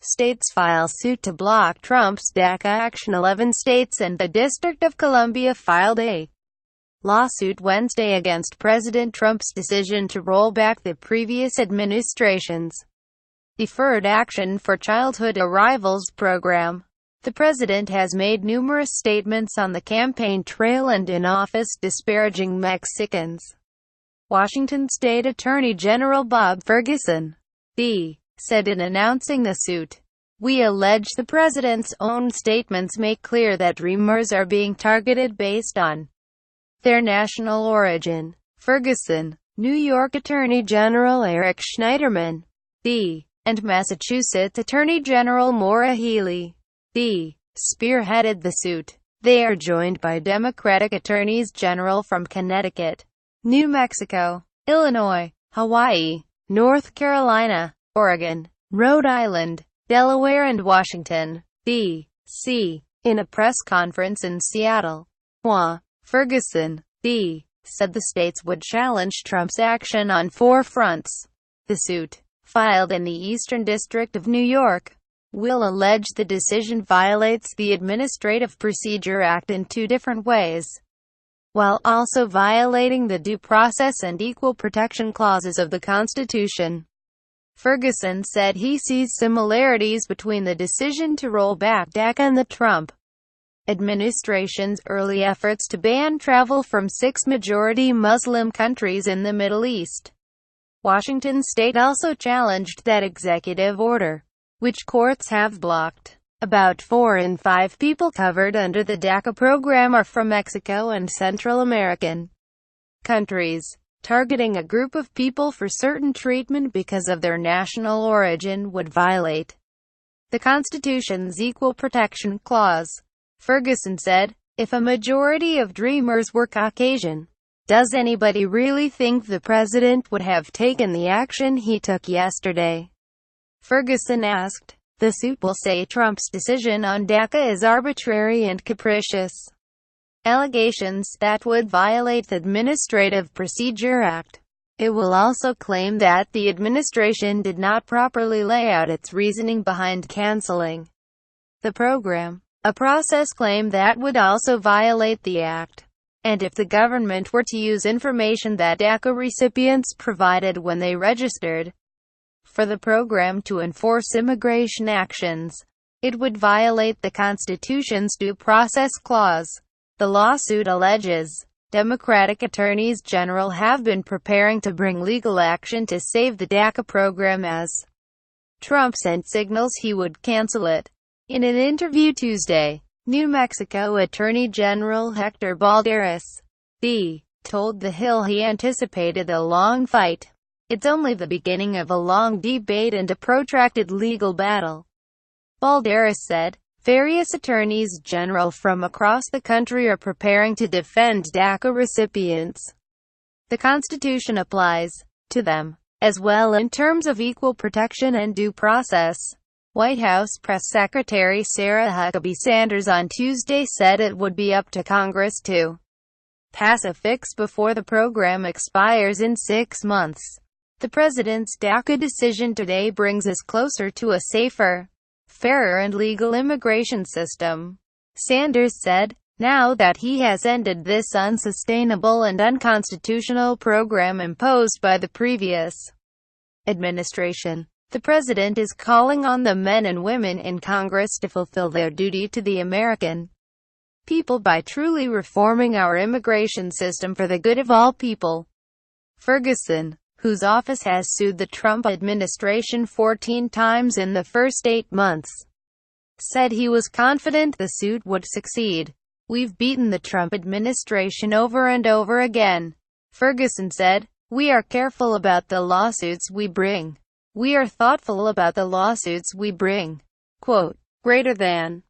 States file suit to block Trump's DACA action. 11 states and the District of Columbia filed a lawsuit Wednesday against President Trump's decision to roll back the previous administration's Deferred Action for Childhood Arrivals program. The president has made numerous statements on the campaign trail and in office disparaging Mexicans. Washington State Attorney General Bob Ferguson, D., said in announcing the suit, "We allege the president's own statements make clear that Dreamers are being targeted based on their national origin." Ferguson, New York Attorney General Eric Schneiderman, D., and Massachusetts Attorney General Maura Healey, D., spearheaded the suit. They are joined by Democratic attorneys general from Connecticut, New Mexico, Illinois, Hawaii, North Carolina, Oregon, Rhode Island, Delaware and Washington, D.C. In a press conference in Seattle, Ferguson, D., said the states would challenge Trump's action on 4 fronts. The suit, filed in the Eastern District of New York, will allege the decision violates the Administrative Procedure Act in 2 different ways, while also violating the Due Process and Equal Protection Clauses of the Constitution. Ferguson said he sees similarities between the decision to roll back DACA and the Trump administration's early efforts to ban travel from 6 majority Muslim countries in the Middle East. Washington state also challenged that executive order, which courts have blocked. About 4 in 5 people covered under the DACA program are from Mexico and Central American countries. Targeting a group of people for certain treatment because of their national origin would violate the Constitution's Equal Protection Clause. Ferguson said, "If a majority of Dreamers were Caucasian, does anybody really think the president would have taken the action he took yesterday?" Ferguson asked. The suit will say Trump's decision on DACA is arbitrary and capricious. Allegations that would violate the Administrative Procedure Act. It will also claim that the administration did not properly lay out its reasoning behind canceling the program, a process claim that would also violate the act. And if the government were to use information that DACA recipients provided when they registered for the program to enforce immigration actions, it would violate the Constitution's Due Process Clause. The lawsuit alleges Democratic attorneys general have been preparing to bring legal action to save the DACA program as Trump sent signals he would cancel it. In an interview Tuesday, New Mexico Attorney General Hector Balderas, D., told The Hill he anticipated a long fight. "It's only the beginning of a long debate and a protracted legal battle," Balderas said. Various attorneys general from across the country are preparing to defend DACA recipients. The Constitution applies to them as well in terms of equal protection and due process. White House Press Secretary Sarah Huckabee Sanders on Tuesday said it would be up to Congress to pass a fix before the program expires in 6 months. The president's DACA decision today brings us closer to a safer, fairer and legal immigration system, Sanders said, now that he has ended this unsustainable and unconstitutional program imposed by the previous administration. The president is calling on the men and women in Congress to fulfill their duty to the American people by truly reforming our immigration system for the good of all people. Ferguson, whose office has sued the Trump administration 14 times in the first 8 months, said he was confident the suit would succeed. "We've beaten the Trump administration over and over again," Ferguson said. "We are careful about the lawsuits we bring. We are thoughtful about the lawsuits we bring." Quote, "Greater than